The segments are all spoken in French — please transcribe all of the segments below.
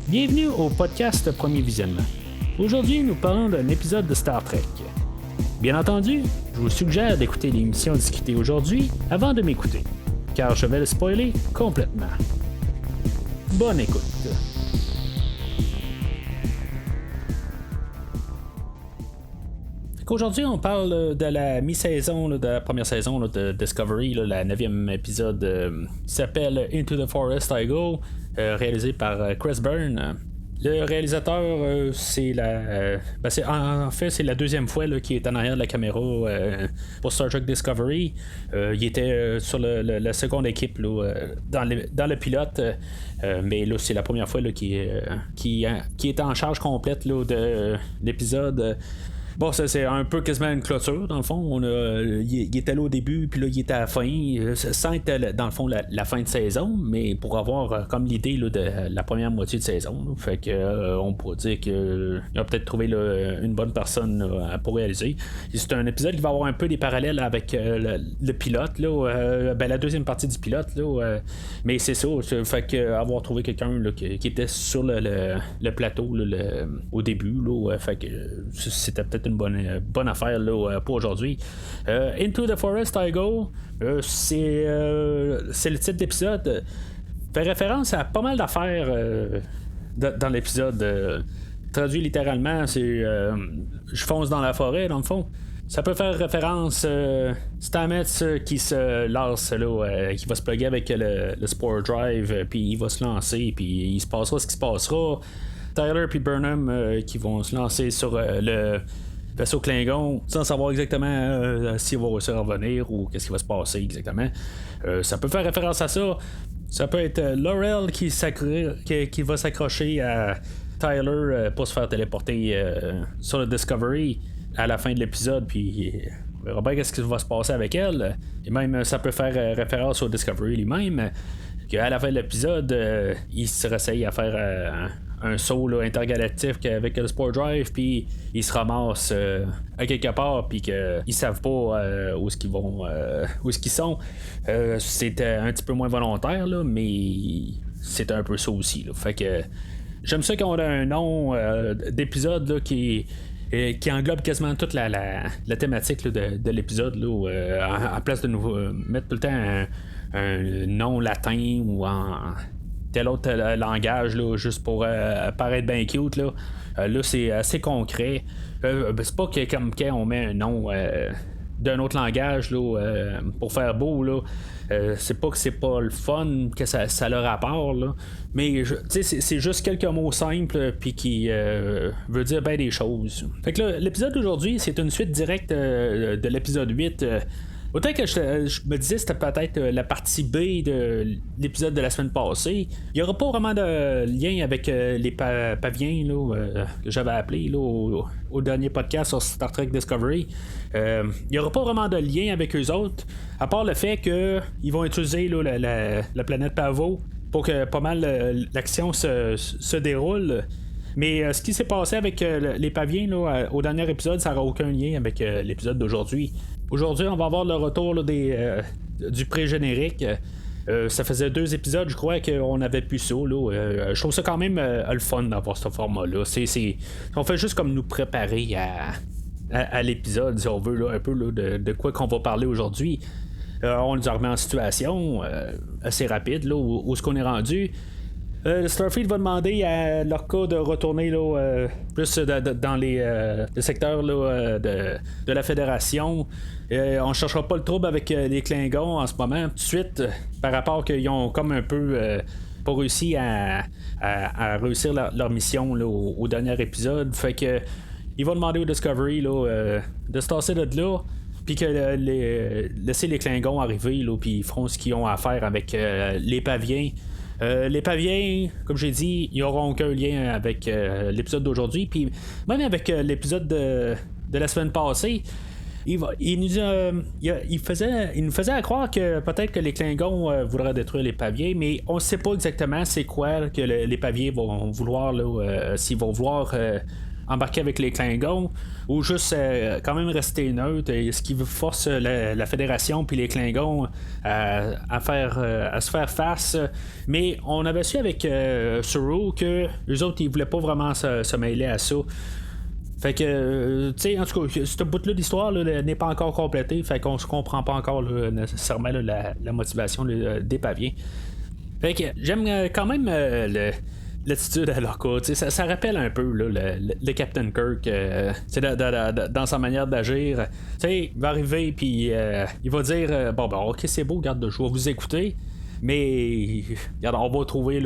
Bienvenue au podcast Premier Visionnement. Aujourd'hui, nous parlons d'un épisode de Star Trek. Bien entendu, je vous suggère d'écouter l'émission discutée aujourd'hui avant de m'écouter, car je vais le spoiler complètement. Bonne écoute. Aujourd'hui, on parle de la mi-saison, de la première saison de Discovery, la 9e épisode qui s'appelle Into the Forest I Go, réalisé par Chris Byrne. Le réalisateur, c'est la deuxième fois qu'il est en arrière de la caméra pour Star Trek Discovery. Il était sur la seconde équipe dans le pilote, mais là c'est la première fois qu'il est en charge complète de l'épisode. Bon, ça c'est un peu quasiment une clôture, dans le fond. Il était là au début, puis là, il était à la fin. Sans être, dans le fond, la fin de saison, mais pour avoir comme l'idée de la première moitié de saison. Fait que on pourrait dire qu'il a peut-être trouvé une bonne personne pour réaliser. Et c'est un épisode qui va avoir un peu des parallèles avec le pilote, la deuxième partie du pilote. Mais c'est ça. Fait que avoir trouvé quelqu'un qui était sur le plateau au début. Fait que c'était peut-être une bonne affaire pour aujourd'hui. Into the Forest I Go, c'est le titre d'épisode. Fait référence à pas mal d'affaires dans l'épisode. Traduit littéralement, c'est je fonce dans la forêt, dans le fond. Ça peut faire référence Stamets qui se lance qui va se plugger avec le Spore Drive, puis il va se lancer, puis il se passera ce qui se passera. Tyler et Burnham qui vont se lancer sur le vaisseau Klingon sans savoir exactement s'il va réussir à revenir ou qu'est-ce qui va se passer exactement. Ça peut faire référence à ça. Ça peut être Laurel qui va s'accrocher à Tyler pour se faire téléporter sur le Discovery à la fin de l'épisode, puis on verra bien qu'est-ce qui va se passer avec elle. Et même ça peut faire référence au Discovery lui-même, qu'à la fin de l'épisode il se réessaye à faire un saut intergalactique avec le Spore Drive, puis ils se ramassent à quelque part, puis qu'ils savent pas où est-ce qu'ils sont. C'était un petit peu moins volontaire, mais c'est un peu ça aussi. Fait que j'aime ça qu'on a un nom d'épisode qui englobe quasiment toute la thématique de l'épisode, en place de nous mettre tout le temps un nom latin ou en tel autre langage juste pour paraître bien cute. Là c'est assez concret. C'est pas que comme quand on met un nom d'un autre langage pour faire beau. C'est pas que c'est pas le fun que ça a rapport, mais c'est juste quelques mots simples puis qui veut dire bien des choses. Fait que l'épisode d'aujourd'hui, c'est une suite directe de l'épisode 8. Autant que je me disais c'était peut-être la partie B de l'épisode de la semaine passée. Il n'y aura pas vraiment de lien avec les paviens que j'avais appelé au dernier podcast sur Star Trek Discovery. Il n'y aura pas vraiment de lien avec eux autres, à part le fait qu'ils vont utiliser la planète Pavo pour que pas mal l'action se déroule. Mais ce qui s'est passé avec les paviens au dernier épisode, ça n'aura aucun lien avec l'épisode d'aujourd'hui. Aujourd'hui, on va avoir le retour du pré-générique. Ça faisait 2 épisodes, je crois, qu'on avait plus ça. Je trouve ça quand même le fun d'avoir ce format-là. On fait juste comme nous préparer à l'épisode, si on veut, un peu de quoi qu'on va parler aujourd'hui. On nous remet en situation assez rapide, où est-ce qu'on est rendu. Starfleet va demander à Lorca de retourner plus dans le secteur de la Fédération. On ne cherchera pas le trouble avec les Klingons en ce moment, tout de suite, par rapport qu'ils ont comme un peu pas réussi à réussir leur mission au dernier épisode. Fait que il va demander au Discovery de se tasser de là, puis que laisser les Klingons arriver, puis ils feront ce qu'ils ont à faire avec les paviens. Les paviens, comme j'ai dit, ils n'auront aucun lien avec l'épisode d'aujourd'hui. Puis même avec l'épisode de la semaine passée, il nous faisait croire que peut-être que les Klingons voudraient détruire les paviers, mais on ne sait pas exactement c'est quoi que les paviers vont vouloir, s'ils vont vouloir embarquer avec les Klingons ou juste quand même rester neutre, ce qui force la Fédération puis les Klingons à se faire face. Mais on avait su avec Suru que les autres ils voulaient pas vraiment se mêler à ça. Fait que, tu sais, en tout cas, ce bout-là d'histoire n'est pas encore complété, fait qu'on se comprend pas encore nécessairement la motivation des Paviens. Fait que j'aime quand même l'attitude à leur cas. Ça rappelle un peu le Captain Kirk dans sa manière d'agir. Il va arriver puis il va dire bon, ok, c'est beau, regarde, je vais vous écouter, mais regarde, on va trouver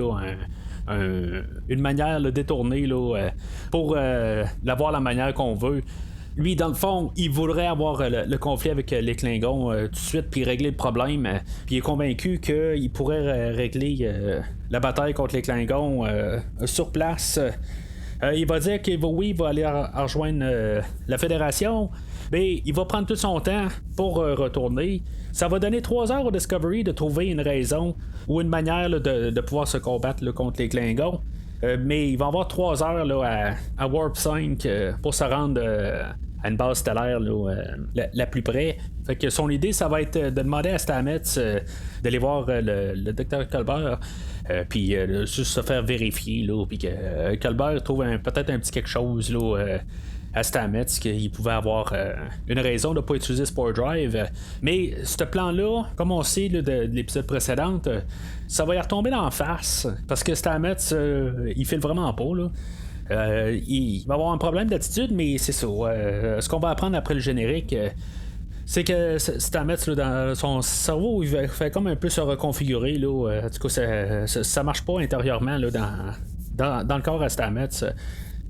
une manière détournée pour l'avoir la manière qu'on veut. Lui, dans le fond, il voudrait avoir le conflit avec les Klingons tout de suite, puis régler le problème. Puis il est convaincu qu'il pourrait régler la bataille contre les Klingons sur place. Il va dire qu'il va aller rejoindre la Fédération, mais il va prendre tout son temps pour retourner. Ça va donner 3 heures au Discovery de trouver une raison ou une manière de pouvoir se combattre contre les Klingons. Mais il va avoir 3 heures à Warp 5 pour se rendre à une base stellaire la plus près. Fait que son idée, ça va être de demander à Stamets d'aller voir le docteur Culber, puis juste se faire vérifier, puis que Culber trouve peut-être un petit quelque chose à Stamets qu'il pouvait avoir une raison de ne pas utiliser Spore Drive. Mais ce plan-là, comme on sait de l'épisode précédent, ça va y retomber d'en face parce que Stamets il file vraiment pas. Il va avoir un problème d'attitude, mais c'est ça. Ce qu'on va apprendre après le générique, c'est que Stamets, dans son cerveau, il fait comme un peu se reconfigurer. En tout cas, ça marche pas intérieurement dans le corps à Stamets.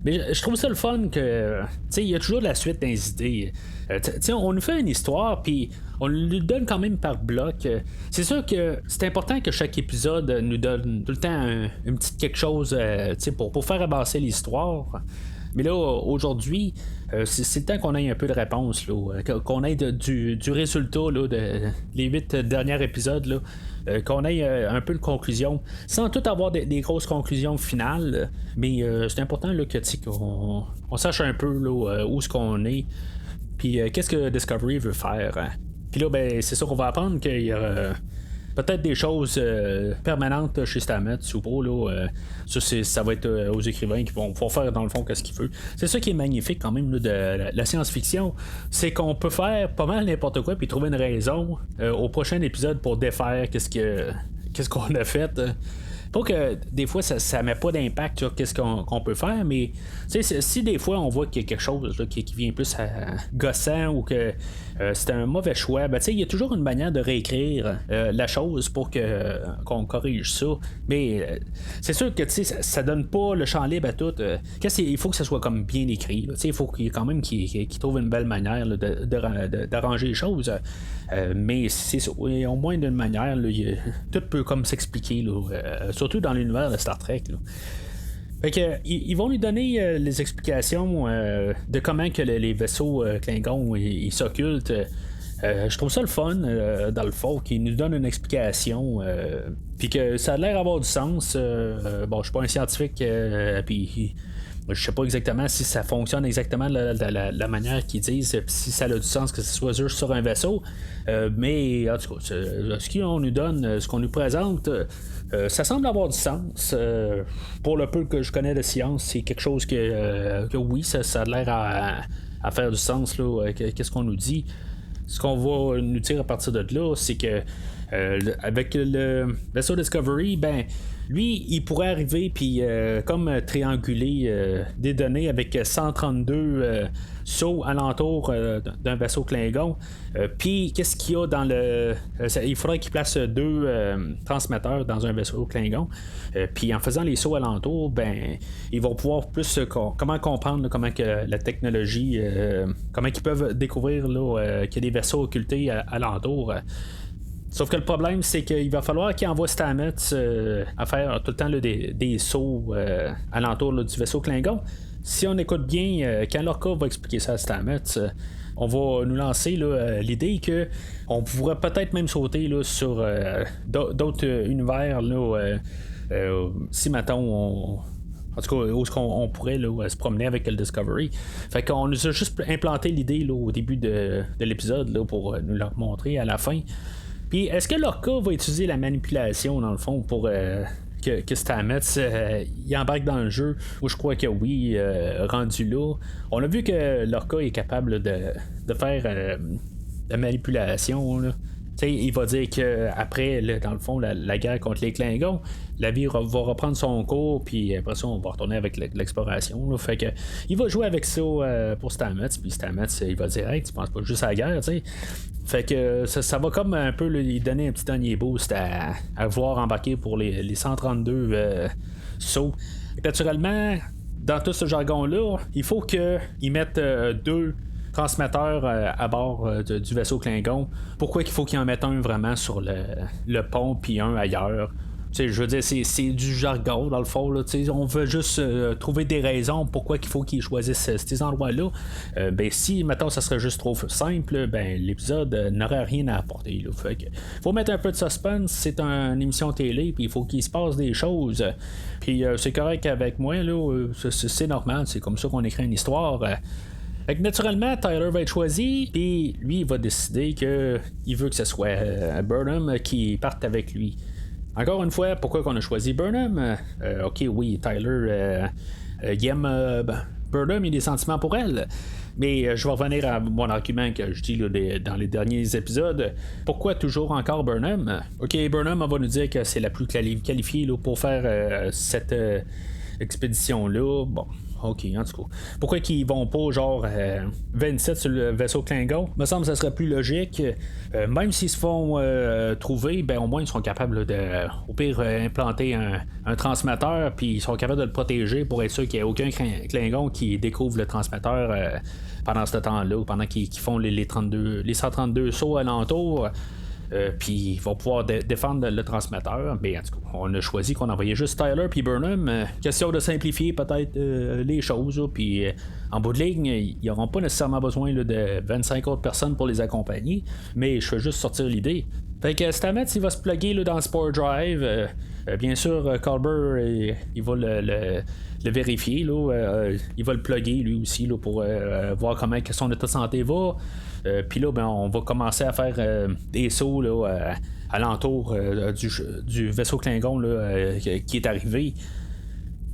Mais je trouve ça le fun que, il y a toujours de la suite dans les idées. On nous fait une histoire, puis on lui donne quand même par bloc. C'est sûr que c'est important que chaque épisode nous donne tout le temps une petite quelque chose pour faire avancer l'histoire. Mais là, aujourd'hui, c'est le temps qu'on ait un peu de réponse, qu'on ait du résultat les 8 derniers épisodes, qu'on ait un peu de conclusion, sans tout avoir des grosses conclusions finales. Mais c'est important qu'on sache un peu où est-ce qu'on est, puis qu'est-ce que Discovery veut faire. Puis là, c'est sûr qu'on va apprendre qu'il y a peut-être des choses permanentes chez Stamets ou pas. Ça va être aux écrivains qui vont pouvoir faire dans le fond ce qu'ils veulent. C'est ça qui est magnifique quand même de la science-fiction, c'est qu'on peut faire pas mal n'importe quoi puis trouver une raison au prochain épisode pour défaire qu'est-ce qu'on a fait. Pas que des fois ça met pas d'impact sur qu'est-ce qu'on peut faire, mais si des fois on voit qu'il y a quelque chose qui vient plus gossant ou que c'est un mauvais choix, il y a toujours une manière de réécrire la chose pour qu'on corrige ça. Mais c'est sûr que ça donne pas le champ libre à tout. Il faut que ça soit comme bien écrit. Il faut qu'il y ait quand même qu'il trouve une belle manière d'arranger les choses. Mais c'est au moins d'une manière, tout peut comme s'expliquer, surtout dans l'univers de Star Trek. Fait que, ils vont lui donner les explications de comment que les vaisseaux Klingons ils s'occultent. Je trouve ça le fun, dans le fond, qu'ils nous donnent une explication, puis que ça a l'air d'avoir du sens. Bon, je suis pas un scientifique, puis je sais pas exactement si ça fonctionne exactement de la manière qu'ils disent, si ça a du sens que ce soit juste sur un vaisseau. Mais en tout cas, ce qu'on nous donne, ce qu'on nous présente, ça semble avoir du sens. Pour le peu que je connais de science, c'est quelque chose que oui, ça a l'air à faire du sens. Qu'est-ce qu'on nous dit? Ce qu'on va nous dire à partir de là, c'est que avec le vaisseau Discovery, lui, il pourrait arriver puis comme trianguler des données avec 132 sauts alentour d'un vaisseau Klingon. Puis qu'est-ce qu'il y a dans il faudrait qu'il place 2 transmetteurs dans un vaisseau Klingon. Puis en faisant les sauts alentour, ils vont pouvoir plus comment comprendre comment que la technologie, comment ils peuvent découvrir qu'il y a des vaisseaux occultés alentour. Sauf que le problème, c'est qu'il va falloir qu'il envoie Stamets à faire tout le temps des sauts alentour du vaisseau Klingon. Si on écoute bien, quand Lorca va expliquer ça à Stamets, on va nous lancer l'idée que on pourrait peut-être même sauter sur d'autres univers. Si maintenant En tout cas, où est-ce qu'on pourrait là, se promener avec le Discovery. Fait qu'on nous a juste implanté l'idée là, au début de l'épisode là, pour nous la montrer à la fin. Puis est-ce que Lorca va utiliser la manipulation dans le fond pour que Stamets il embarque dans le jeu? Ou je crois que oui, rendu là. On a vu que Lorca est capable de faire la manipulation. Là. T'sais, il va dire qu'après, dans le fond, la guerre contre les Klingons, la vie va reprendre son cours, puis après ça, on va retourner avec l'exploration. Là. Fait que il va jouer avec ça pour Stamets, puis Stamets, il va dire hey, tu penses pas juste à la guerre, tu sais. Fait que ça va comme un peu lui donner un petit dernier boost à vouloir embarquer pour les 132 sauts. Naturellement, dans tout ce jargon-là, il faut qu'ils mettent deux transmetteurs à bord du vaisseau Klingon. Pourquoi il faut qu'ils en mettent un vraiment sur le pont puis un ailleurs? T'sais, je veux dire, c'est du jargon dans le fond. Là, on veut juste trouver des raisons pourquoi il faut qu'ils choisissent ces endroits-là. Ben, si, maintenant, ça serait juste trop simple, ben, l'épisode n'aurait rien à apporter. Là. Fait que, faut mettre un peu de suspense. C'est une émission télé, puis il faut qu'il se passe des choses. Puis c'est correct avec moi, là, c'est normal. C'est comme ça qu'on écrit une histoire. Fait que naturellement, Tyler va être choisi, puis lui, il va décider qu'il veut que ce soit Burnham qui parte avec lui. Encore une fois, pourquoi qu'on a choisi Burnham? Ok, oui, Tyler, il aime Burnham, il a des sentiments pour elle. Mais je vais revenir à mon argument que je dis là, dans les derniers épisodes. Pourquoi toujours encore Burnham? Ok, Burnham, on va nous dire que c'est la plus qualifiée là, pour faire cette expédition-là. Bon. OK, en tout cas. Pourquoi qu'ils vont pas genre 27 sur le vaisseau Klingon? Me semble que ça serait plus logique. Même s'ils se font trouver, ben au moins ils seront capables de, au pire, implanter un transmetteur, puis ils sont capables de le protéger pour être sûr qu'il n'y ait aucun Klingon qui découvre le transmetteur pendant ce temps-là, ou pendant qu'ils font les 132 sauts alentour. Puis ils vont pouvoir défendre le transmetteur. Mais en tout cas, on a choisi qu'on envoyait juste Tyler puis Burnham. Question de simplifier peut-être les choses. Puis en bout de ligne, ils n'auront pas nécessairement besoin là, de 25 autres personnes pour les accompagner. Mais je fais juste sortir l'idée. Fait que Stamets, il va se plugger là, dans le Spore Drive. Bien sûr, Culber, il va le vérifier. Là, il va le plugger lui aussi là, pour voir comment son état de santé va. Puis là, ben, on va commencer à faire des sauts là, alentour du vaisseau Klingon là, qui est arrivé.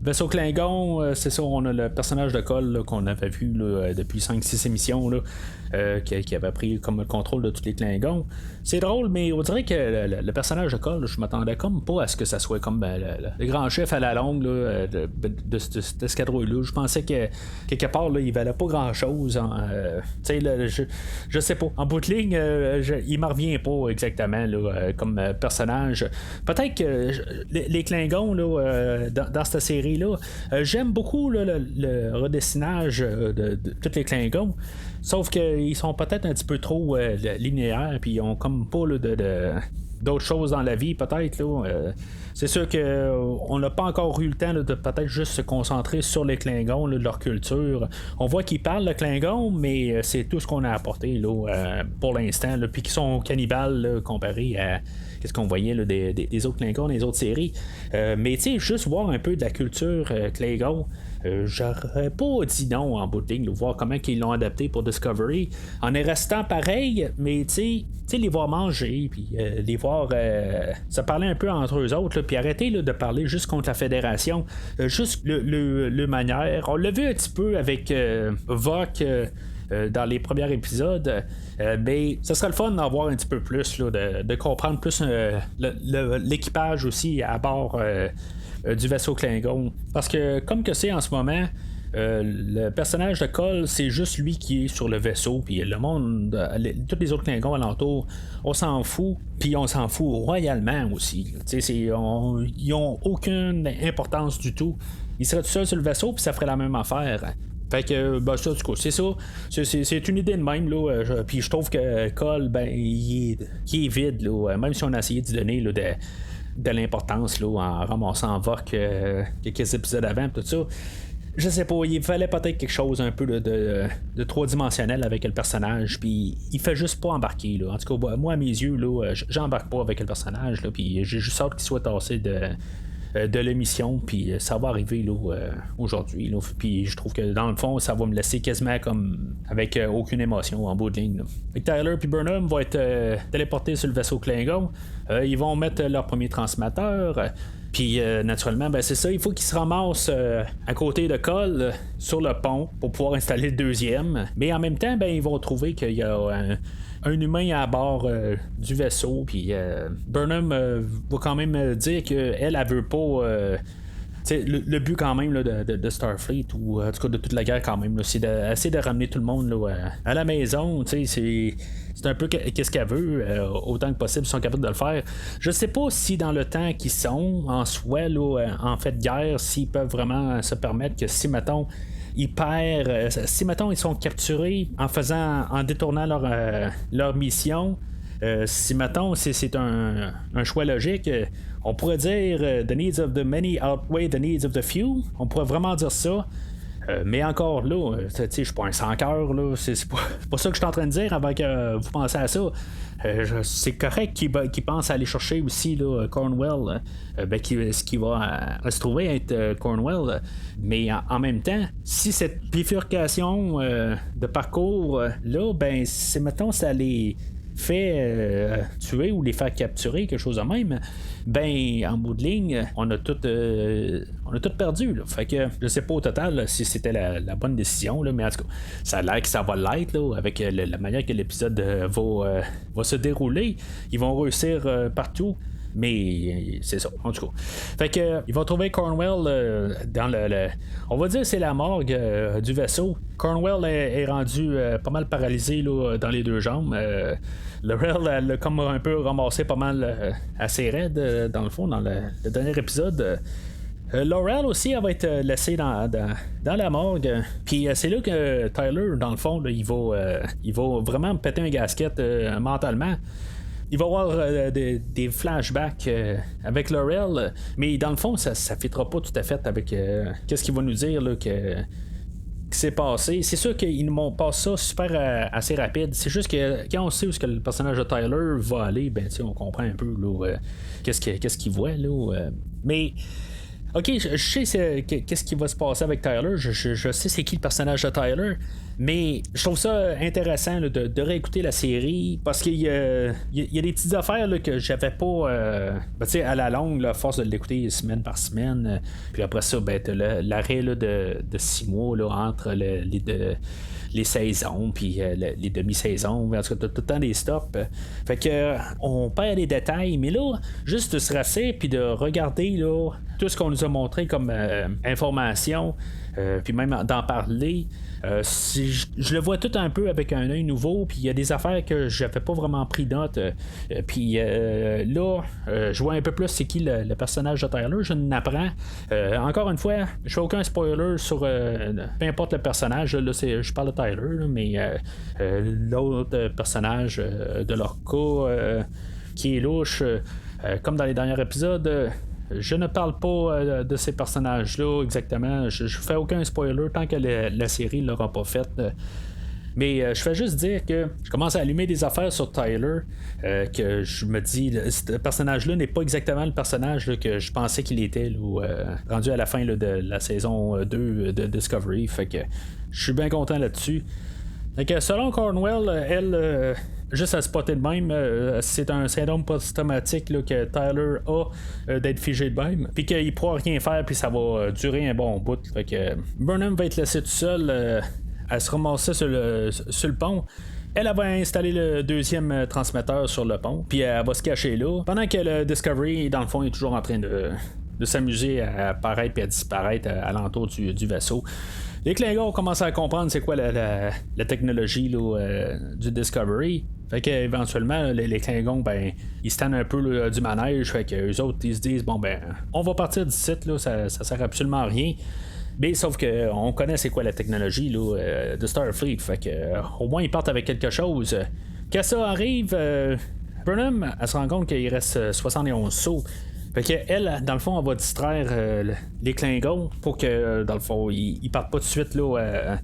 Vaisseau Klingon, c'est ça, on a le personnage de Cole là, qu'on avait vu là, depuis 5-6 émissions là, qui avait pris comme le contrôle de tous les Klingons. C'est drôle, mais on dirait que le personnage de Cole, je m'attendais comme pas à ce que ça soit comme le grand chef à la longue là, de cet escadrouille-là. Je pensais que quelque part là, il valait pas grand-chose. Je sais pas. En bout de ligne, il m'en revient pas exactement là, comme personnage. Peut-être que les Klingons là, dans cette série là, j'aime beaucoup là, le redessinage de tous les Klingons, sauf qu'ils sont peut-être un petit peu trop linéaires, puis ils ont comme pas là, d'autres choses dans la vie peut-être là. C'est sûr qu'on n'a pas encore eu le temps là, de peut-être juste se concentrer sur les Klingons, là, de leur culture. On voit qu'ils parlent le Klingon, mais c'est tout ce qu'on a apporté là, pour l'instant, puis qu'ils sont cannibales là, comparés à qu'est-ce qu'on voyait là, des autres Klingons, des autres séries. Mais tu sais, juste voir un peu de la culture Klingon, j'aurais pas dit non en bout de ligne, voir comment ils l'ont adapté pour Discovery, en est restant pareil, mais tu sais, les voir manger, puis les voir se parler un peu entre eux autres, puis arrêter là, de parler juste contre la Fédération, juste le manière. On l'a vu un petit peu avec Vok dans les premiers épisodes, mais ça serait le fun d'en voir un petit peu plus, là, de comprendre plus l'équipage aussi à bord du vaisseau Klingon. Parce que comme que c'est en ce moment, le personnage de Cole, c'est juste lui qui est sur le vaisseau, puis le monde, tous les autres Klingons alentour, on s'en fout, puis on s'en fout royalement aussi. Ils ont aucune importance du tout. Ils seraient tout seuls sur le vaisseau, puis ça ferait la même affaire. Fait que, ben, ça, du coup, c'est ça. C'est une idée de même, là. Puis je trouve que Cole, ben, il est vide, là. Même si on a essayé d'y donner, là, de l'importance, là, en ramassant Vok quelques épisodes avant, tout ça. Je sais pas, il fallait peut-être quelque chose un peu de trois-dimensionnel avec le personnage, puis il fait juste pas embarquer, là. En tout cas, moi, à mes yeux, là, j'embarque pas avec le personnage, là, puis j'ai juste hâte qu'il soit tassé de l'émission, puis ça va arriver là, aujourd'hui. Là, puis je trouve que dans le fond, ça va me laisser quasiment comme avec aucune émotion en bout de ligne. Là. Fait que Tyler et Burnham vont être téléportés sur le vaisseau Klingon. Ils vont mettre leur premier transmetteur. Puis naturellement, ben c'est ça, il faut qu'ils se ramassent à côté de Cole sur le pont pour pouvoir installer le deuxième. Mais en même temps, ben ils vont trouver qu'il y a un humain à bord du vaisseau. Puis Burnham va quand même dire qu'elle veut pas. Le but quand même là, de Starfleet ou en tout cas de toute la guerre quand même là, c'est d'essayer de ramener tout le monde là, à la maison. C'est un peu qu'est-ce qu'elle veut, autant que possible ils sont capables de le faire. Je sais pas si dans le temps qu'ils sont en soi là, en fait de guerre, s'ils peuvent vraiment se permettre que si mettons ils perdent, si mettons ils sont capturés en détournant leur mission. Si mettons c'est un choix logique, on pourrait dire the needs of the many outweigh the needs of the few. On pourrait vraiment dire ça. Mais encore là, je suis pas un sans-cœur, là. C'est pas ça que je suis en train de dire avant que vous pensez à ça. C'est correct qu'il pense à aller chercher aussi là, Cornwell, ce qui va se trouver être Cornwell. Mais en même temps, si cette bifurcation de parcours là, ben c'est mettons ça les fait tuer ou les faire capturer, quelque chose de même, ben en bout de ligne, on a tout perdu. Là. Fait que je sais pas au total là, si c'était la bonne décision, là, mais en tout cas, ça a l'air que ça va l'être là, avec la manière que l'épisode va se dérouler. Ils vont réussir partout. Mais c'est ça, en tout cas. Fait que il va trouver Cornwell dans on va dire c'est la morgue du vaisseau. Cornwell est rendu pas mal paralysé là, dans les deux jambes. Laurel elle l'a comme un peu ramassé pas mal assez raide dans le fond dans le dernier épisode. Laurel aussi elle va être laissée dans la morgue. Puis c'est là que Tyler dans le fond là, il va vraiment péter un gasket mentalement. Il va y avoir des flashbacks avec Laurel, mais dans le fond, ça ne fitera pas tout à fait avec qu'est-ce qu'il va nous dire là, qui s'est passé. C'est sûr qu'ils nous montrent pas ça super assez rapide. C'est juste que quand on sait où est-ce que le personnage de Tyler va aller, ben on comprend un peu là, qu'est-ce qu'il voit. Là, mais ok, je sais qu'est-ce qui va se passer avec Tyler. Je sais c'est qui le personnage de Tyler. Mais je trouve ça intéressant là, de réécouter la série parce qu'il y a des petites affaires là, que j'avais pas à la longue, là, à force de l'écouter semaine par semaine. Puis après ça, ben, t'as l'arrêt là, de 6 mois là, entre les saisons puis les demi-saisons. En tout cas, t'as tout le temps des stops. Fait que on perd les détails, mais là, juste de se rasser puis de regarder là, tout ce qu'on nous a montré comme information, puis même d'en parler. Je le vois tout un peu avec un œil nouveau, puis il y a des affaires que j'avais pas vraiment pris note. Puis là, je vois un peu plus c'est qui le personnage de Tyler, je n'apprends. Encore une fois, je fais aucun spoiler sur peu importe le personnage. Là, je parle de Tyler, là, mais l'autre personnage de Lorca qui est louche, comme dans les derniers épisodes. Je ne parle pas de ces personnages-là exactement. Je fais aucun spoiler tant que la série ne l'aura pas fait. Mais je fais juste dire que je commence à allumer des affaires sur Tyler, que je me dis, ce personnage-là n'est pas exactement le personnage là, que je pensais qu'il était là, rendu à la fin là, de la saison 2 de Discovery. Fait que je suis bien content là-dessus. Fait que selon Cornwell, elle, juste à spotter de même, c'est un syndrome post-traumatique là, que Tyler a d'être figé de même, puis qu'il ne pourra rien faire, puis ça va durer un bon bout. Fait que Burnham va être laissé tout seul à se ramasser sur le pont. Elle va installer le deuxième transmetteur sur le pont, puis elle va se cacher là, pendant que le Discovery, dans le fond, est toujours en train de s'amuser à apparaître et à disparaître à l'entour du vaisseau. Les Klingons commencent à comprendre c'est quoi la technologie là, du Discovery. Fait qu'éventuellement, les Klingons, ben, ils se tannent un peu là, du manège. Fait qu'eux autres, ils se disent, bon, ben, on va partir du site, là, ça sert absolument à rien. Mais sauf qu'on connaît c'est quoi la technologie là, de Starfleet. Fait que au moins, ils partent avec quelque chose. Quand ça arrive, Burnham, elle se rend compte qu'il reste 71 sauts. Fait qu'elle, dans le fond, elle va distraire les Klingons pour que, dans le fond, ils partent pas tout de suite là,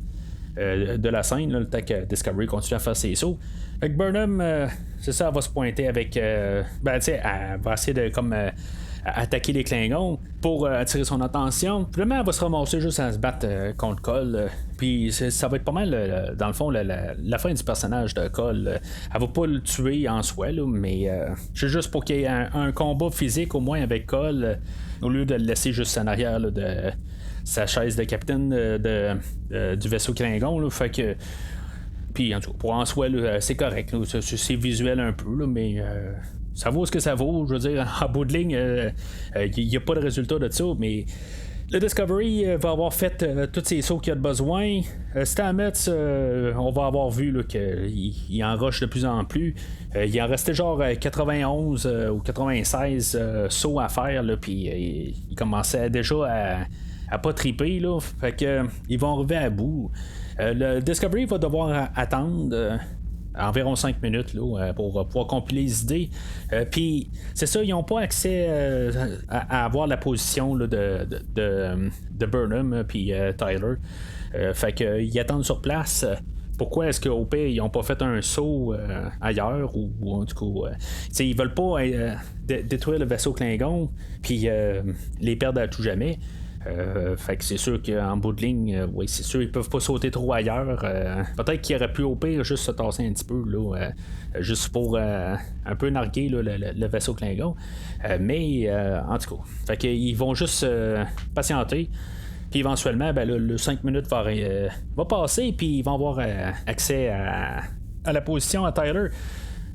de la scène, là, le temps que Discovery continue à faire ses sauts. Fait que Burnham, c'est ça, elle va se pointer avec. Ben, tu sais, elle va essayer de comme attaquer les Klingons pour attirer son attention. Finalement, elle va se ramasser juste à se battre contre Cole. Puis ça va être pas mal, dans le fond, la fin du personnage de Cole. Elle va pas le tuer en soi, là, mais c'est juste pour qu'il y ait un combat physique au moins avec Cole, au lieu de le laisser juste en arrière là, de sa chaise de capitaine du vaisseau Klingon. Là, fait que. Puis en tout cas, pour en soi, là, c'est correct. Là, c'est visuel un peu, là, mais. Ça vaut ce que ça vaut, je veux dire, en bout de ligne, il n'y a pas de résultat de ça, mais le Discovery va avoir fait tous ces sauts qu'il a de besoin. Stamets, on va avoir vu qu'il en rush de plus en plus. Il en restait genre 91 ou 96 sauts à faire, puis il commençait déjà à pas triper, là, fait que ils vont arriver à bout. Le Discovery va devoir attendre environ 5 minutes là, pour pouvoir compiler les idées. Puis c'est ça, ils n'ont pas accès à avoir la position là, de Burnham puis Tyler. Fait qu'ils attendent sur place. Pourquoi est-ce qu'au pire ils n'ont pas fait un saut ailleurs ou en tout cas ils veulent pas détruire le vaisseau Klingon puis les perdre à tout jamais. Fait que c'est sûr qu'en bout de ligne, oui, c'est sûr, ils peuvent pas sauter trop ailleurs. Peut-être qu'ils auraient pu au pire juste se tasser un petit peu, là, juste pour un peu narguer là, le vaisseau Klingon. Mais en tout cas, fait qu'ils vont juste patienter. Puis éventuellement, ben, là, le 5 minutes va passer, puis ils vont avoir accès à la position à Tyler.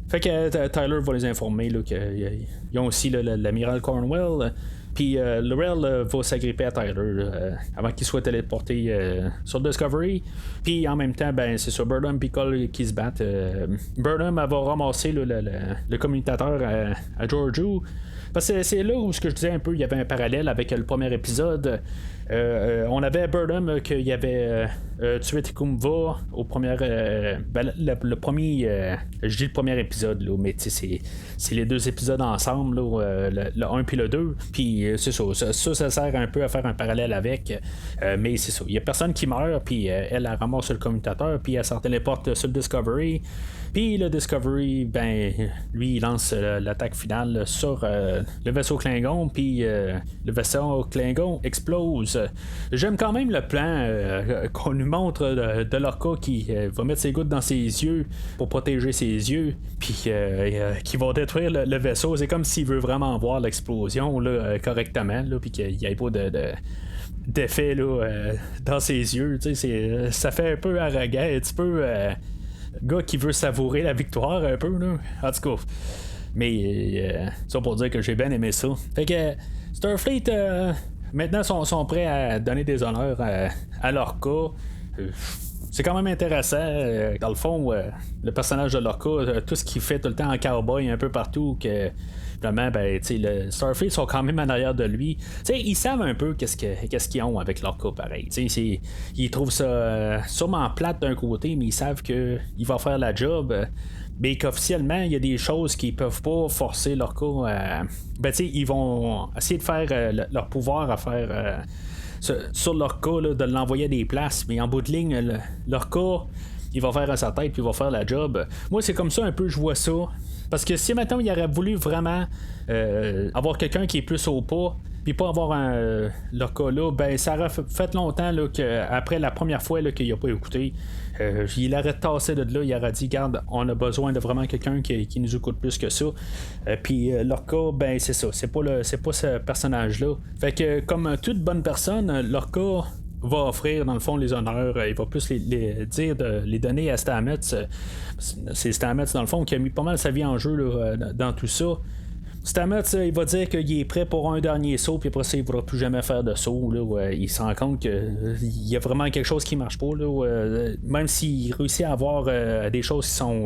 Fait que Tyler va les informer qu'ils ont aussi l'amiral Cornwell. Puis L'Orel va s'agripper à Tyler avant qu'il soit téléporté sur Discovery. Puis en même temps, ben c'est ça, Burnham et Cole qui se battent. Burnham elle va ramasser le communicateur à Georgiou. Parce que c'est là où ce que je disais un peu, il y avait un parallèle avec le premier épisode. On avait Burnham qui avait tué Tikumva au premier. Le premier. Je dis le premier épisode, là, mais c'est les deux épisodes ensemble, là, le 1 puis le 2. Puis c'est ça. Ça sert un peu à faire un parallèle avec. Mais c'est ça. Il y a personne qui meurt, puis elle ramasse le commutateur, puis elle s'en téléporte sur le Discovery. Puis le Discovery, ben, lui, il lance l'attaque finale sur le vaisseau Klingon, puis le vaisseau Klingon explose. J'aime quand même le plan qu'on nous montre de Lorca qui va mettre ses gouttes dans ses yeux pour protéger ses yeux, puis qui va détruire le vaisseau. C'est comme s'il veut vraiment voir l'explosion là, correctement, là, puis qu'il n'y ait pas d'effet là, dans ses yeux. Ça fait un peu arrogant, un petit peu gars qui veut savourer la victoire un peu là. En tout cas, mais ça pour dire que j'ai bien aimé ça. Fait que Starfleet maintenant sont prêts à donner des honneurs à Lorca. C'est quand même intéressant. Dans le fond, le personnage de Lorca, tout ce qu'il fait tout le temps en cowboy un peu partout, que vraiment, ben, le Starfleet sont quand même en arrière de lui. Ils savent un peu qu'est-ce qu'ils ont avec Lorca, pareil. Ils trouvent ça sûrement plate d'un côté, mais ils savent qu'il va faire la job. Mais qu'officiellement, il y a des choses qu'ils peuvent pas forcer Lorca à. Ben, ils vont essayer de faire leur pouvoir à faire. Sur Lorca, là, de l'envoyer à des places, mais en bout de ligne, Lorca, il va faire à sa tête puis il va faire la job. Moi, c'est comme ça un peu, je vois ça. Parce que si maintenant il aurait voulu vraiment avoir quelqu'un qui est plus au pas, puis pas avoir un Lorca là, ben ça aurait fait longtemps là, après la première fois là, qu'il a pas écouté. Il aurait tassé de là, il aurait dit garde, on a besoin de vraiment quelqu'un qui nous écoute plus que ça. Puis Lorca, ben c'est ça, c'est pas ce personnage-là. Fait que comme toute bonne personne, Lorca va offrir dans le fond les honneurs, il va plus les dire de les donner à Stamets. C'est Stamets dans le fond qui a mis pas mal sa vie en jeu là, dans tout ça. Stamets, il va dire qu'il est prêt pour un dernier saut, puis après ça, il ne voudra plus jamais faire de saut. Là, il se rend compte qu'il y a vraiment quelque chose qui marche pas. Là, même s'il réussit à avoir des choses qui sont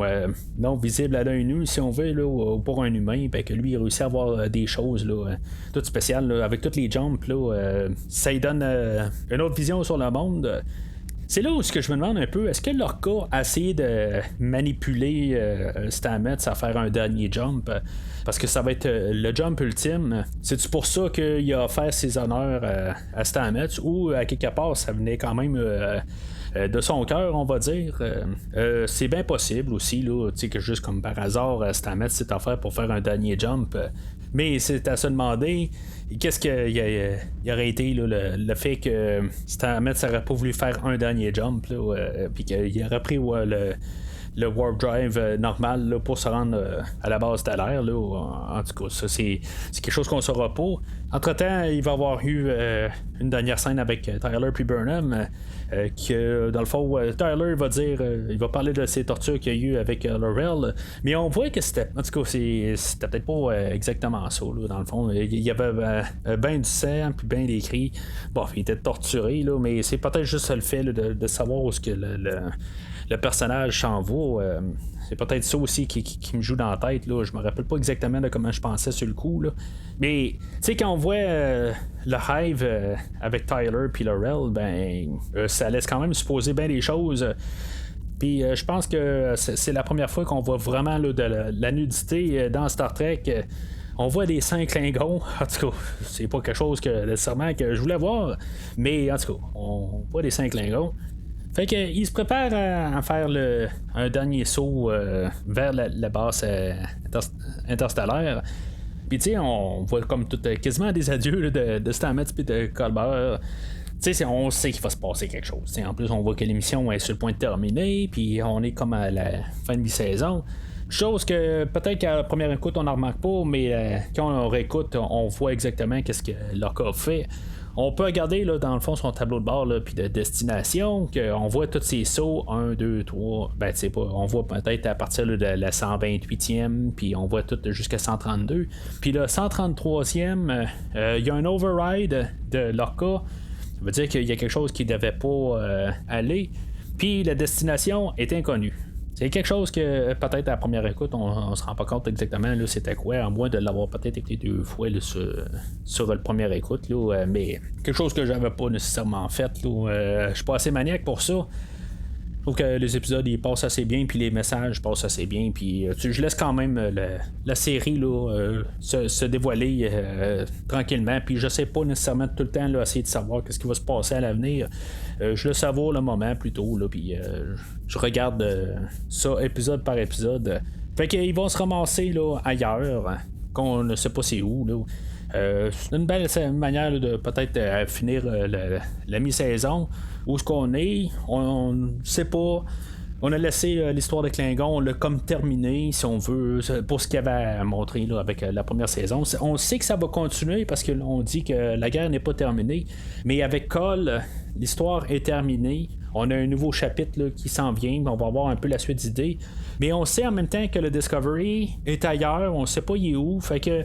non visibles à l'œil nu, si on veut, là, pour un humain, ben, que lui, il réussit à avoir des choses là, toutes spéciales, là, avec tous les jumps. Là, ça lui donne une autre vision sur le monde. C'est là où ce que je me demande un peu, est-ce que Lorca a essayé de manipuler Stamets à faire un dernier jump? Parce que ça va être le jump ultime. C'est-tu pour ça qu'il a offert ses honneurs à Stamets, ou à quelque part ça venait quand même de son cœur, on va dire? C'est bien possible aussi là, que juste comme par hasard Stamets s'est offert pour faire un dernier jump. Mais c'est à se demander qu'est-ce qu'il aurait été là, le fait que Stamets n'aurait pas voulu faire un dernier jump, puis qu'il aurait pris le warp drive normal là, pour se rendre à la base stellaire. Là, en tout cas, ça c'est quelque chose qu'on saura pas. Entre-temps, il va y avoir eu une dernière scène avec Tyler puis Burnham, que dans le fond, Tyler va dire, il va parler de ses tortures qu'il y a eu avec Laurel, mais on voit que c'était, en tout cas, c'était peut-être pas exactement ça, là, dans le fond. Il y avait ben du sang, puis ben des cris. Bon, il était torturé, là, mais c'est peut-être juste le fait là, de savoir où ce que le personnage s'en va. C'est peut-être ça aussi qui me joue dans la tête. Là. Je me rappelle pas exactement de comment je pensais sur le coup. Là. Mais tu sais, quand on voit le Hive avec Tyler puis Laurel, ben ça laisse quand même supposer bien des choses. Puis je pense que c'est la première fois qu'on voit vraiment là, de la nudité dans Star Trek. On voit des seins Klingons. En tout cas, c'est pas quelque chose que nécessairement que je voulais voir. Mais en tout cas, on voit des seins Klingons. Fait qu'il se prépare à faire un dernier saut vers la base interstellaire. Puis tu sais, on voit comme tout quasiment des adieux là, de Stamets et de Culber. Tu sais, on sait qu'il va se passer quelque chose. T'sais, en plus, on voit que l'émission est sur le point de terminer, puis on est comme à la fin de mi-saison. Chose que peut-être qu'à la première écoute, on n'en remarque pas, mais quand on réécoute, on voit exactement qu'est-ce que Lorca fait. On peut regarder là, dans le fond son tableau de bord puis de destination, qu'on voit tous ces sauts 1, 2, 3, ben tu sais pas, on voit peut-être à partir là, de la 128e, puis on voit tout jusqu'à 132. Puis le 133e, il y a un override de Lorca. Ça veut dire qu'il y a quelque chose qui devait pas aller. Puis la destination est inconnue. C'est quelque chose que peut-être à la première écoute, on se rend pas compte exactement là, c'était quoi, à moins de l'avoir peut-être écouté 2 fois là, sur le première écoute. Là, mais quelque chose que j'avais pas nécessairement fait. Je suis pas assez maniaque pour ça. Je trouve que les épisodes ils passent assez bien, puis les messages passent assez bien, puis je laisse quand même la série là, se dévoiler tranquillement, puis je sais pas nécessairement tout le temps là, essayer de savoir qu'est-ce qui va se passer à l'avenir. Je le savoure le moment plutôt, là, puis je regarde ça épisode par épisode. Fait qu'ils vont se ramasser là, ailleurs, hein, qu'on ne sait pas c'est où. Là. C'est une belle manière là, de peut-être finir la mi-saison. Où est-ce qu'on est? On ne sait pas. On a laissé l'histoire de Klingon, on l'a comme terminé, si on veut, pour ce qu'il y avait à montrer là, avec la première saison. On sait que ça va continuer parce qu'on dit que la guerre n'est pas terminée. Mais avec Cole, l'histoire est terminée. On a un nouveau chapitre là, qui s'en vient. On va avoir un peu la suite d'idées. Mais on sait en même temps que le Discovery est ailleurs. On ne sait pas il est où. Fait que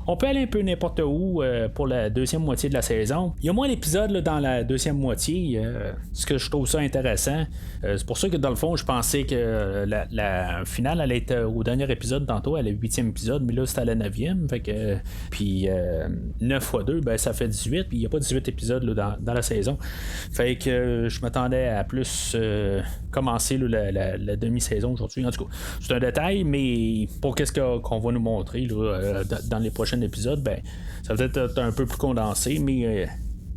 on peut aller un peu n'importe où pour la deuxième moitié de la saison. Il y a moins d'épisodes là, dans la deuxième moitié, ce que je trouve ça intéressant. C'est pour ça que dans le fond, je pensais que la finale allait être au dernier épisode tantôt, à la 8e épisode, mais là c'était à la 9e. Fait que, puis 9 x 2, ben, ça fait 18, puis il n'y a pas 18 épisodes là, dans la saison. Fait que je m'attendais à plus commencer là, la demi-saison aujourd'hui. En tout cas, c'est un détail, mais pour qu'est-ce qu'on va nous montrer là, dans les prochains épisodes, ben, ça va être un peu plus condensé, mais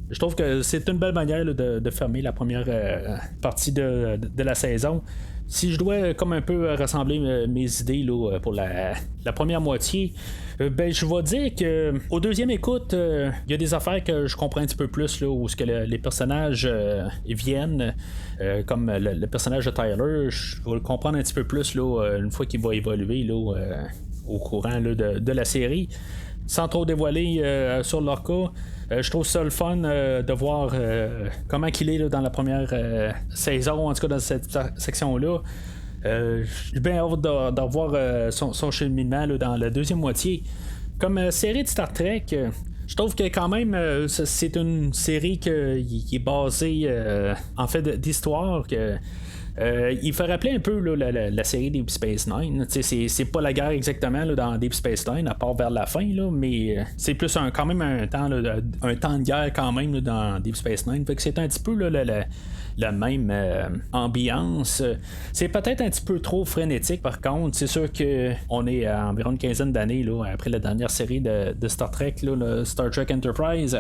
je trouve que c'est une belle manière là, de fermer la première partie de la saison. Si je dois comme un peu rassembler mes idées là, pour la première moitié, ben je vais dire que au deuxième écoute, il y a des affaires que je comprends un petit peu plus là, où ce que les personnages viennent, comme le personnage de Tyler, je vais le comprendre un petit peu plus là, une fois qu'il va évoluer là, au courant là, de la série. Sans trop dévoiler sur Lorca, je trouve ça le fun de voir comment il est là, dans la première saison, en tout cas dans cette section-là. J'ai bien hâte de revoir son cheminement là, dans la deuxième moitié. Comme série de Star Trek, je trouve que quand même c'est une série qui est basée en fait d'histoire que il fait rappeler un peu là, la série Deep Space Nine. C'est pas la guerre exactement là, dans Deep Space Nine, à part vers la fin, là, mais c'est plus quand même un temps de guerre quand même là, dans Deep Space Nine. Fait que c'est un petit peu là, la même ambiance. C'est peut-être un petit peu trop frénétique par contre. C'est sûr qu'on est à environ une quinzaine d'années là, après la dernière série de Star Trek, là, le Star Trek Enterprise.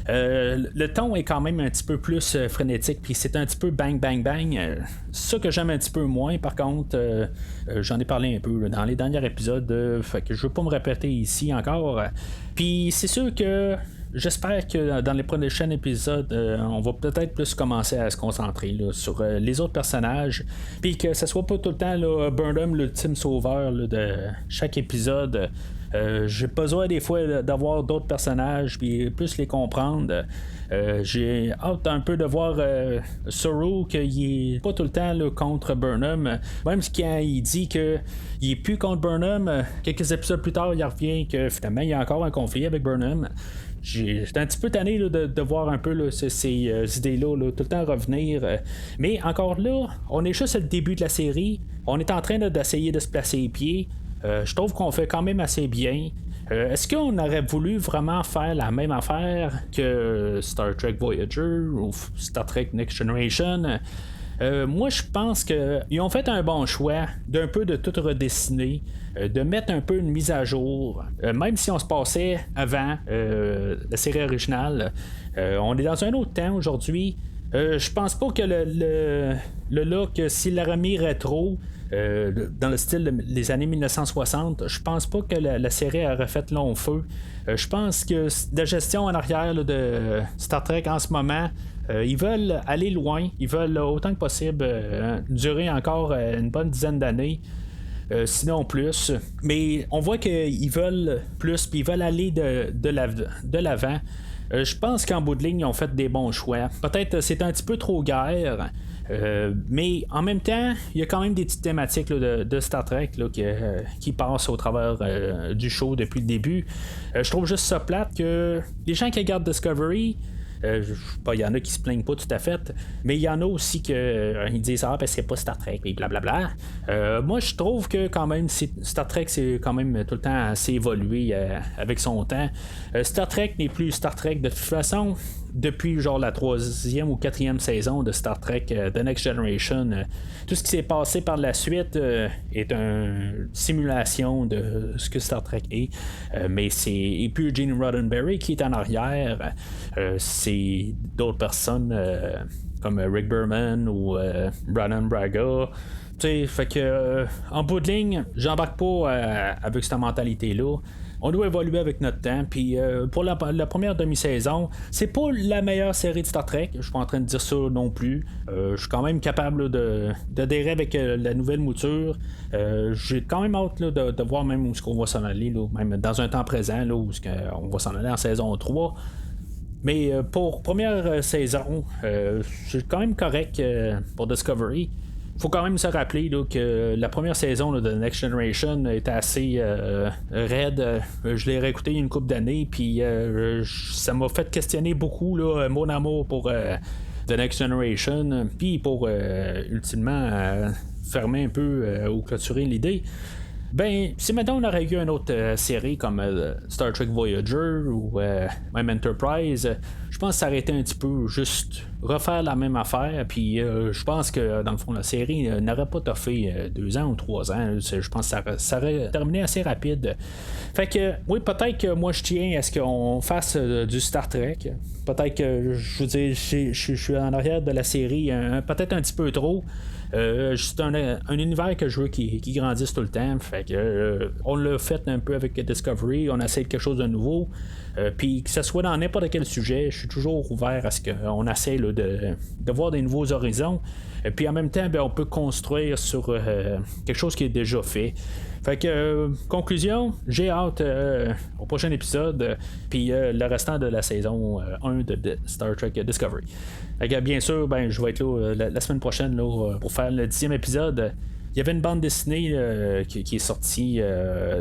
Le ton est quand même un petit peu plus frénétique, puis c'est un petit peu bang, bang, bang. Ça que j'aime un petit peu moins, par contre, j'en ai parlé un peu là, dans les derniers épisodes, fait que je veux pas me répéter ici encore. Puis c'est sûr que j'espère que dans les prochains épisodes, on va peut-être plus commencer à se concentrer là, sur les autres personnages, puis que ce soit pas tout le temps là, Burnham l'ultime sauveur là, de chaque épisode. J'ai besoin des fois d'avoir d'autres personnages puis plus les comprendre. J'ai hâte un peu de voir Sorrow qu'il est pas tout le temps là, contre Burnham. Même quand il dit qu'il est plus contre Burnham, quelques épisodes plus tard, il revient que finalement il y a encore un conflit avec Burnham. J'étais un petit peu tanné là, de voir un peu là, ces idées-là là, tout le temps revenir. Mais encore là, on est juste au début de la série. On est en train là, d'essayer de se placer les pieds. Je trouve qu'on fait quand même assez bien. Est-ce qu'on aurait voulu vraiment faire la même affaire que Star Trek Voyager ou Star Trek Next Generation? Moi, je pense qu'ils ont fait un bon choix d'un peu de tout redessiner, de mettre un peu une mise à jour, même si on se passait avant la série originale. On est dans un autre temps aujourd'hui. Je pense pas que le look, s'il l'aurait mis rétro, dans le style des années 1960, je pense pas que la série aurait fait long feu. Je pense que la gestion en arrière là, de Star Trek en ce moment, ils veulent aller loin, ils veulent autant que possible durer encore une bonne dizaine d'années. Sinon plus. Mais on voit qu'ils veulent plus, puis ils veulent aller de l'avant. Je pense qu'en bout de ligne, ils ont fait des bons choix. Peut-être c'est un petit peu trop guerre. Mais en même temps, il y a quand même des petites thématiques là, de Star Trek là, qui passent au travers du show depuis le début. Je trouve juste ça plate que les gens qui regardent Discovery, il y en a qui se plaignent pas tout à fait, mais il y en a aussi qui disent ben, c'est pas Star Trek et blablabla. Moi je trouve que quand même Star Trek c'est quand même tout le temps assez évolué avec son temps. Star Trek n'est plus Star Trek de toute façon depuis genre la 3e ou 4e saison de Star Trek The Next Generation. Tout ce qui s'est passé par la suite est une simulation de ce que Star Trek est, mais c'est plus Gene Roddenberry qui est en arrière, c'est d'autres personnes comme Rick Berman ou Brannon Braga. Fait que en bout de ligne, j'embarque pas avec cette mentalité-là. On doit évoluer avec notre temps. Puis pour la première demi-saison, c'est pas la meilleure série de Star Trek. Je suis pas en train de dire ça non plus. Je suis quand même capable d'adhérer avec la nouvelle mouture. J'ai quand même hâte là, de voir même où est-ce qu'on va s'en aller, là, même dans un temps présent, là, où on va s'en aller en saison 3. Mais pour première saison, c'est quand même correct pour Discovery. Faut quand même se rappeler là, que la première saison là, de Next Generation était assez raide. Je l'ai réécouté une couple d'années, puis ça m'a fait questionner beaucoup là, mon amour pour The Next Generation, puis pour ultimement fermer un peu ou clôturer l'idée. Ben, si maintenant on aurait eu une autre série comme Star Trek Voyager ou même Enterprise, je pense que ça aurait été un petit peu juste refaire la même affaire. Puis je pense que dans le fond la série n'aurait pas toffé 2 ans ou 3 ans. Je pense que ça aurait terminé assez rapide. Fait que oui, peut-être que moi je tiens à ce qu'on fasse du Star Trek. Peut-être que je veux dire, je suis en arrière de la série peut-être un petit peu trop. C'est un univers que je veux qui grandisse tout le temps. Fait que on l'a fait un peu avec Discovery, on essaie quelque chose de nouveau. Puis que ce soit dans n'importe quel sujet, je suis toujours ouvert à ce qu'on essaie là, de voir des nouveaux horizons. Puis en même temps, ben, on peut construire sur quelque chose qui est déjà fait. Fait que conclusion, j'ai hâte au prochain épisode, puis le restant de la saison 1 de Star Trek Discovery. Fait que, bien sûr, ben, je vais être là la semaine prochaine là, pour faire le 10e épisode. Il y avait une bande dessinée qui est sortie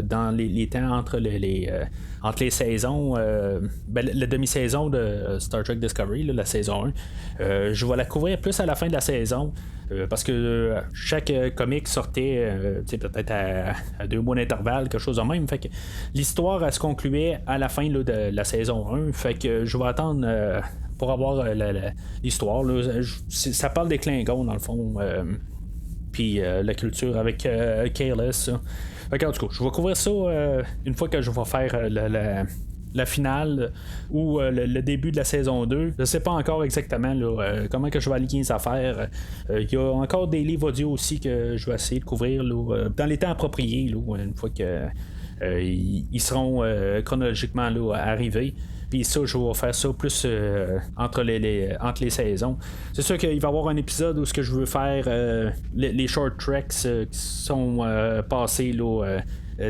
dans les temps entre les saisons, la demi-saison de Star Trek Discovery, là, la saison 1. Je vais la couvrir plus à la fin de la saison. Parce que chaque comic sortait peut-être à 2 mois d'intervalle, quelque chose de même. Fait que l'histoire elle se concluait à la fin là, de la saison 1. Fait que je vais attendre pour avoir l'histoire. Là. Ça parle des Klingons dans le fond. Puis la culture avec Kahless. Fait que, en tout cas, je vais couvrir ça une fois que je vais faire la finale ou le début de la saison 2. Je sais pas encore exactement là, comment que je vais aligner les affaires. Il y a encore des livres audio aussi que je vais essayer de couvrir là, dans les temps appropriés, là, une fois que ils seront chronologiquement là, arrivés. Puis ça, je vais faire ça plus entre les saisons. C'est sûr qu'il va y avoir un épisode où ce que je veux faire les short tracks qui sont passés là,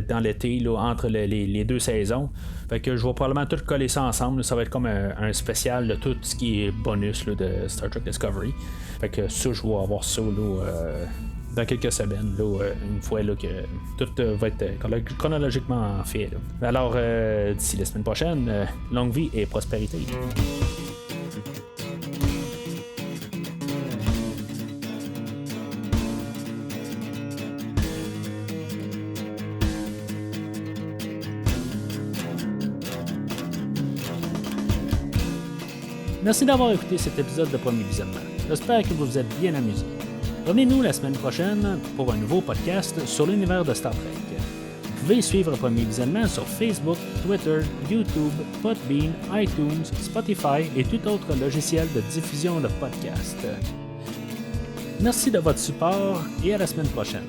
dans l'été là, entre les deux saisons. Fait que je vais probablement tout coller ça ensemble. Ça va être comme un spécial de tout ce qui est bonus là, de Star Trek Discovery. Fait que ça, je vais avoir ça là, dans quelques semaines, là, une fois là, que tout va être chronologiquement fait. Là. Alors, d'ici la semaine prochaine, longue vie et prospérité. Merci d'avoir écouté cet épisode de Premier Visionnement. J'espère que vous vous êtes bien amusés. Revenez-nous la semaine prochaine pour un nouveau podcast sur l'univers de Star Trek. Vous pouvez suivre Premier Visionnement sur Facebook, Twitter, YouTube, Podbean, iTunes, Spotify et tout autre logiciel de diffusion de podcasts. Merci de votre support et à la semaine prochaine.